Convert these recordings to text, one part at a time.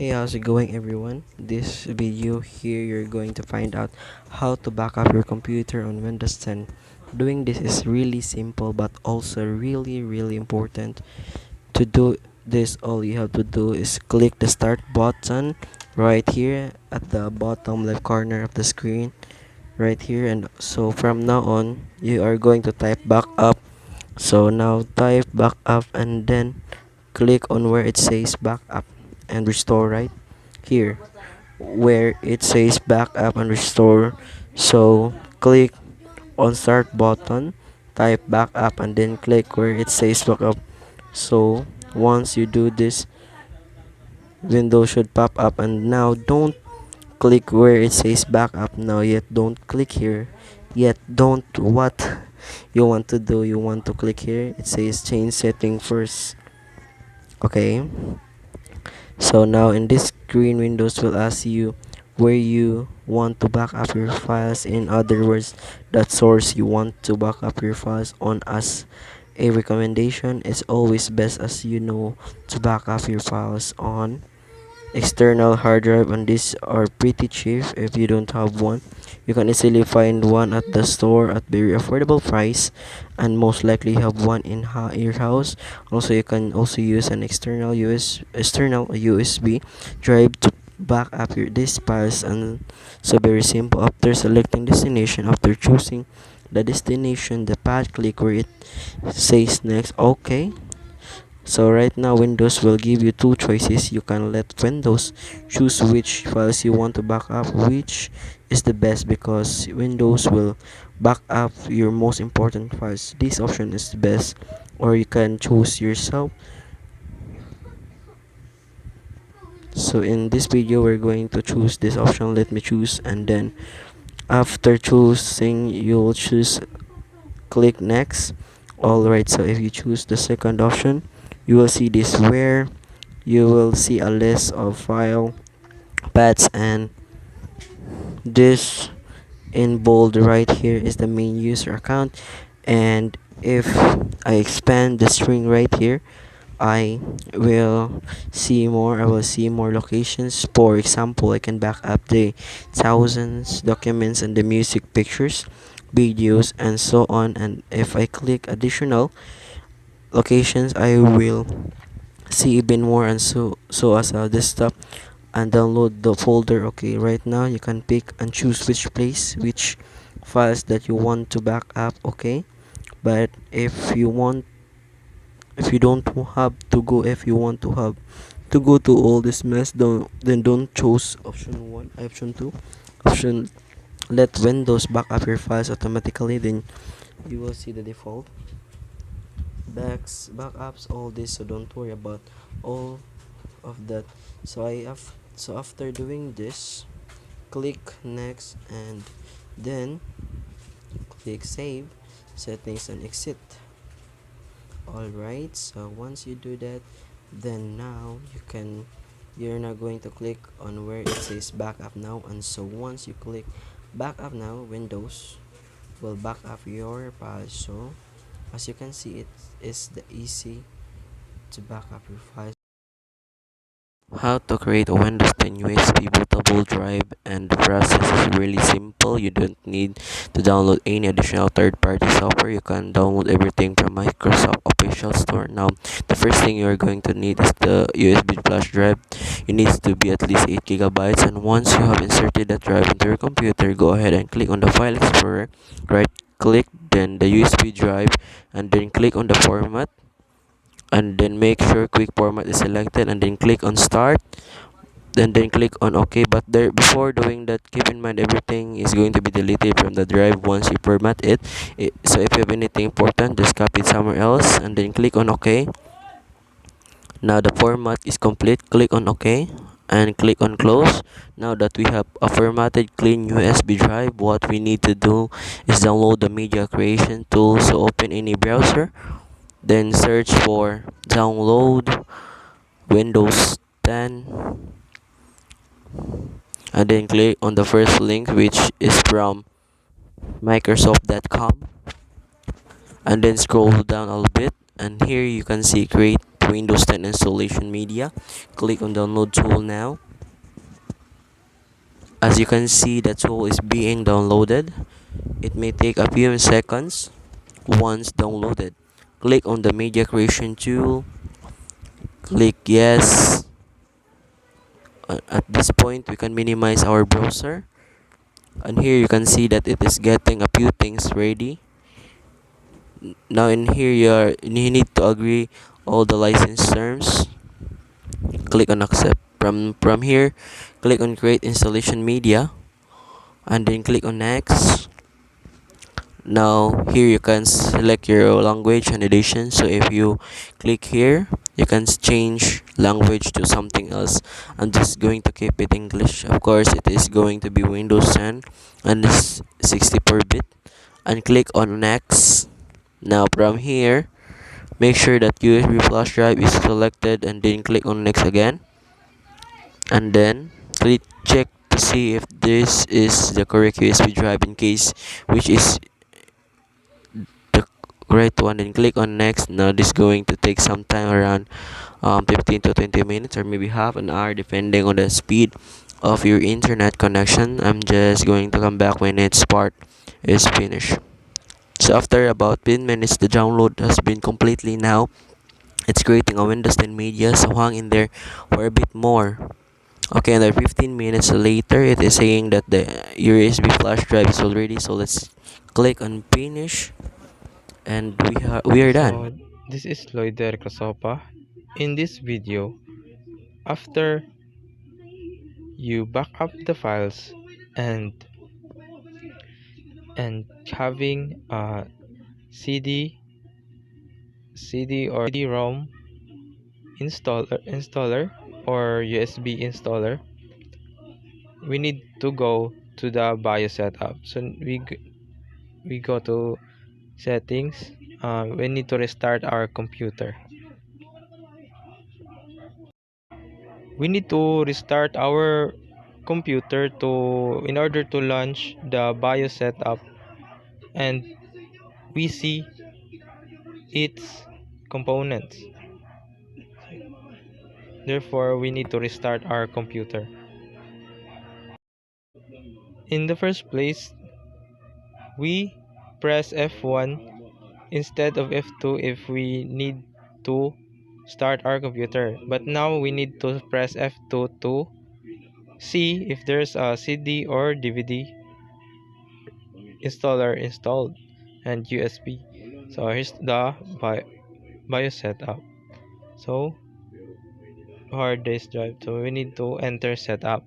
Hey, how's it going, everyone? This video here, you're going to find out how to back up your computer on Windows 10. Doing this is really simple, but also really important. To do this, all you have to do is click the start button right here at the bottom left corner of the screen, right here. And so from now on, you are going to type backup. So now type backup and then click on where it says backup and restore right here where it says backup and restore. So click on start button, type backup and then click where it says backup. So once you do this, window should pop up. And now don't click where it says backup now, yet don't click here, yet don't what you want to do. You want to click here, it says change setting first. Okay, so now in this screen, Windows will ask you where you want to back up your files. In other words, that source you want to back up your files on. As a recommendation, it's always best, as you know, to back up your files on external hard drive, and these are pretty cheap. If you don't have one, you can easily find one at the store at very affordable price, and most likely have one in your house. Also, you can also use an external USB drive to back up your these files. And so very simple. After selecting destination, after choosing the destination, the path, click where it says next. Okay, so right now Windows will give you two choices. You can let Windows choose which files you want to back up, which is the best because Windows will back up your most important files. This option is the best, or you can choose yourself. So in this video, we're going to choose this option. Let me choose, and then after choosing, you'll choose click next. Alright, so if you choose the second option, you will see this where you will see a list of file paths, and this in bold right here is the main user account. And if I expand the string right here, I will see more locations. For example, I can back up the thousands documents and the music, pictures, videos, and so on. And if I click additional locations, I will see even more, and so as a desktop, and download the folder. Okay, right now you can pick and choose which files that you want to back up. Okay, but if you don't have to go if you want to have to go to all this mess, don't choose option 1, option 2, option let Windows back up your files automatically. Then you will see the default backups, all this, so don't worry about all of that. So after doing this, click next and then click save settings and exit. Alright, so once you do that, then now you're not going to click on where it says backup now. And so once you click backup now, Windows will back up your files. So as you can see, it is the easy to back up your files. How to create a Windows 10 USB bootable drive, and the process is really simple. You don't need to download any additional third-party software. You can download everything from Microsoft official store. Now, the first thing you're going to need is the USB flash drive. It needs to be at least 8 gigabytes. And once you have inserted that drive into your computer, go ahead and click on the File Explorer. Right click, then the USB drive, and then click on the format, and then make sure quick format is selected, and then click on start, then click on OK. But there, before doing that, keep in mind everything is going to be deleted from the drive once you format it. So if you have anything important, just copy it somewhere else and then click on OK. Now the format is complete. Click on OK and click on close. Now that we have a formatted clean USB drive, what we need to do is download the media creation tool. So open any browser, then search for download Windows 10, and then click on the first link, which is from Microsoft.com, and then scroll down a little bit, and here you can see create Windows 10 installation media. Click on download tool now. As you can see, the tool is being downloaded. It may take a few seconds. Once downloaded, click on the media creation tool. Click yes. At this point, we can minimize our browser. And here you can see that it is getting a few things ready. Now in here you need to agree all the license terms. Click on accept. From here, click on create installation media and then click on next. Now here you can select your language and edition. So if you click here, you can change language to something else. I'm just going to keep it English. Of course, it is going to be Windows 10 and this 64-bit. And click on next. Now from here, make sure that USB flash drive is selected and then click on next again. And then click check to see if this is the correct USB drive. In case which is the right one, then click on next. Now this is going to take some time, around 15 to 20 minutes or maybe half an hour depending on the speed of your internet connection. I'm just going to come back when its part is finished. So after about 10 minutes, the download has been completely. Now it's creating a Windows 10 media, so hang in there for a bit more. Okay, another 15 minutes later, it is saying that the USB flash drive is all ready. So let's click on finish, and we are So done. this is llyod rosopa. In this video, after you back up the files and having a CD or CD-ROM installer or USB installer, we need to go to the BIOS setup. So we go to settings. We need to restart our computer. We need to restart our computer to in order to launch the BIOS setup, and we see its components. Therefore, we need to restart our computer. In the first place, we press F1 instead of F2 if we need to start our computer. But now we need to press F2 to see if there's a CD or DVD installer installed and USB. So here's the BIOS setup. So hard disk drive. So we need to enter setup.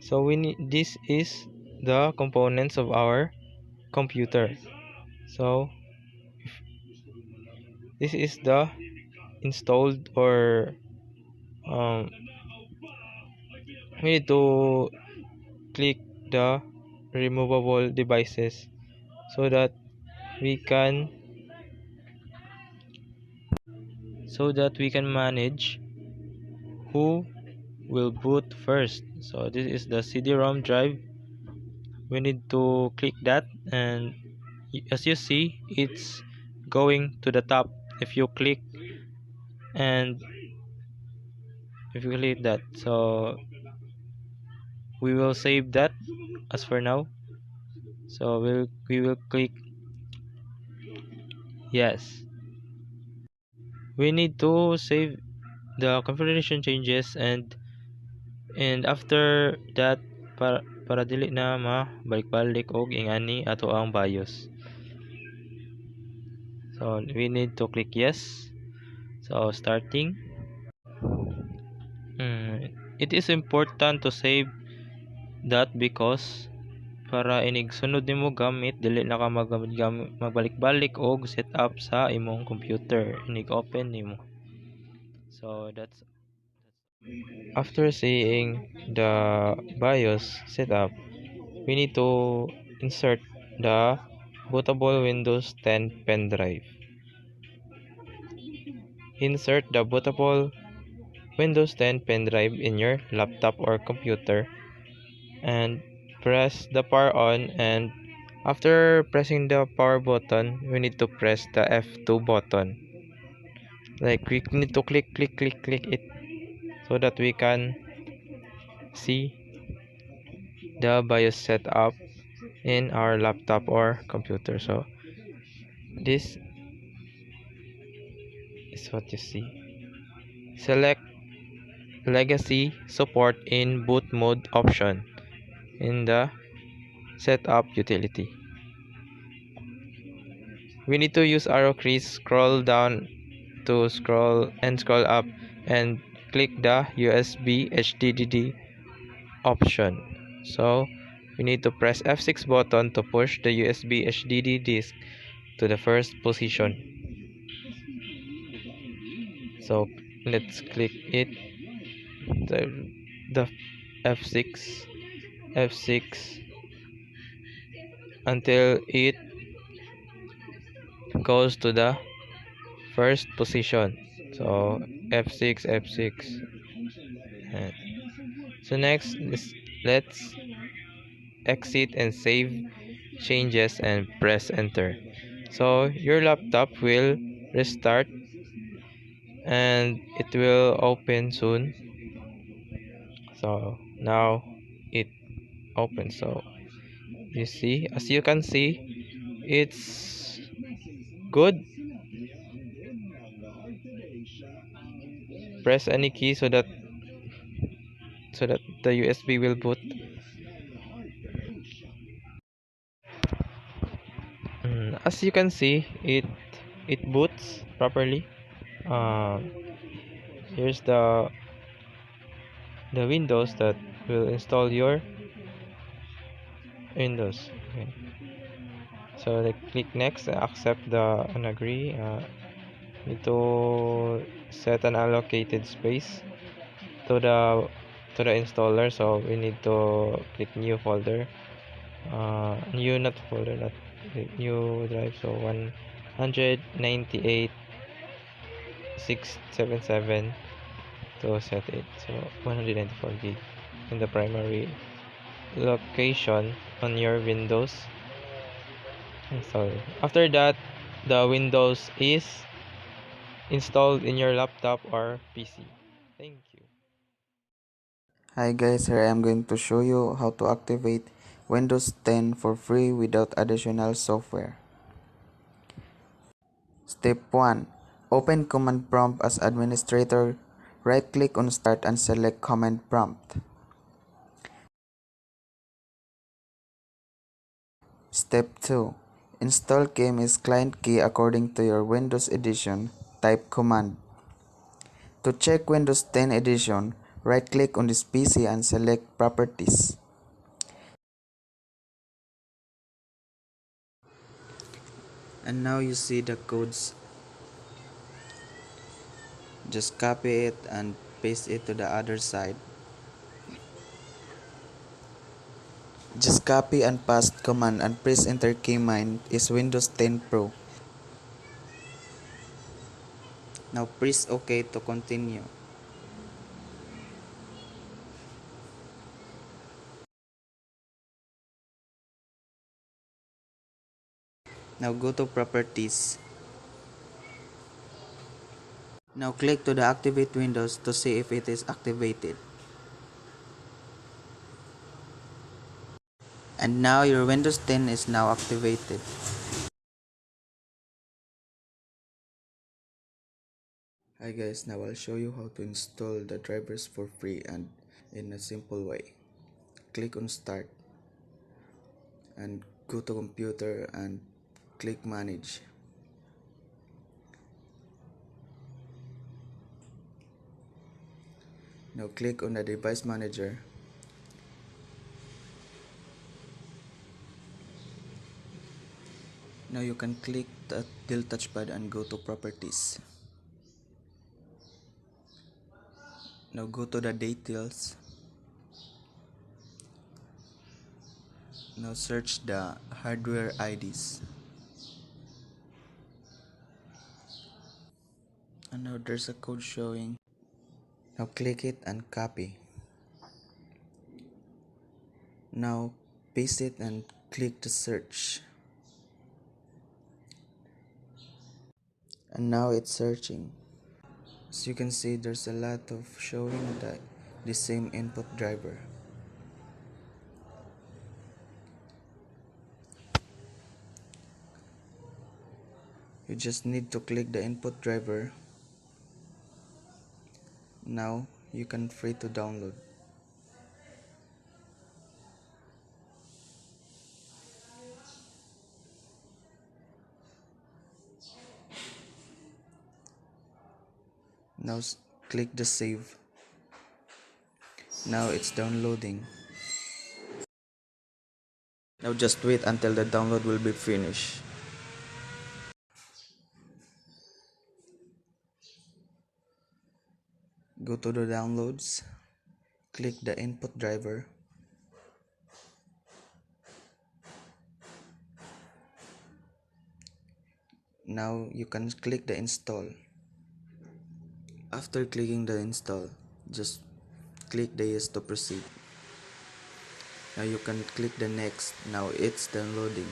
So we need this is the components of our computer. So this is the installed or um, we need to click the removable devices so that we can manage who will boot first. So this is the CD-ROM drive. We need to click that, and as you see, it's going to the top. If you click and if you click that, so we will save that as for now. So we will click yes. We need to save the configuration changes, and after that, para dili na balik-balik og ingani ato ang BIOS. So we need to click yes. So starting. It is important to save that because para inig sunod nimo gamit dili na ka magbalik-balik og setup sa imong computer, inig open nimo. So that's after seeing the BIOS setup, we need to insert the bootable Windows 10 pen drive. Insert the bootable Windows 10 pen drive in your laptop or computer and press the power on and After pressing the power button, we need to press the F2 button. Like we need to click it so that we can see the BIOS setup in our laptop or computer. So this is what you see. Select legacy support in boot mode option in the setup utility. We need to use arrow keys, scroll down to scroll up and click the USB HDD option. So we need to press F6 button to push the USB HDD disk to the first position. So let's click it, the F6 F6 until it goes to the first position. So F6 F6. And so next is let's exit and save changes and press enter. So your laptop will restart and it will open soon. So now it opens. So you see, as you can see, it's good. Press any key so that the USB will boot. As you can see, it boots properly. Um, Here's the windows that will install your Windows. Okay. So like click next, accept the and agree. Need to set an allocated space to the installer. So we need to click new folder. New not folder, not new drive. So 198 677 to set it. So 194 gig in the primary location on your Windows installer. After that, the Windows is installed in your laptop or PC. Thank you. Hi guys, here I am going to show you how to activate Windows 10 for free without additional software. Step 1. Open Command Prompt as administrator. Right click on Start and select Command Prompt. Step 2. Install KMS client key according to your Windows edition. Type command. To check Windows 10 edition, right click on this PC and select Properties. And now you see the codes. Just copy it and paste it to the other side. Just copy and paste command and press enter key. Mine is Windows 10 Pro. Now press OK to continue. Now go to Properties. Now click to the Activate Windows to see if it is activated. And now your Windows 10 is now activated. Hi guys, now I'll show you how to install the drivers for free and in a simple way. Click on Start and go to Computer and click Manage. Now click on the Device Manager. Now you can click the Deal Touchpad and go to Properties. Now go to the Details. Now search the hardware IDs. And now there's a code showing. Now click it and copy. Now paste it and click the search, and now it's searching. As you can see, there's a lot of showing the same input driver. You just need to click the input driver. Now you can free to download. Now click the save. Now it's downloading. Now just wait until the download will be finished. Go to the downloads, click the input driver. Now you can click the install. After clicking the install, just click the yes to proceed. Now you can click the next. Now it's downloading.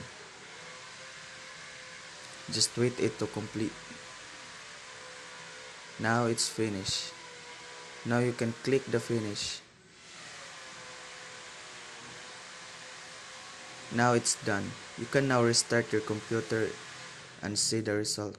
Just wait it to complete. Now it's finished. Now you can click the finish. Now it's done. You can now restart your computer and see the result.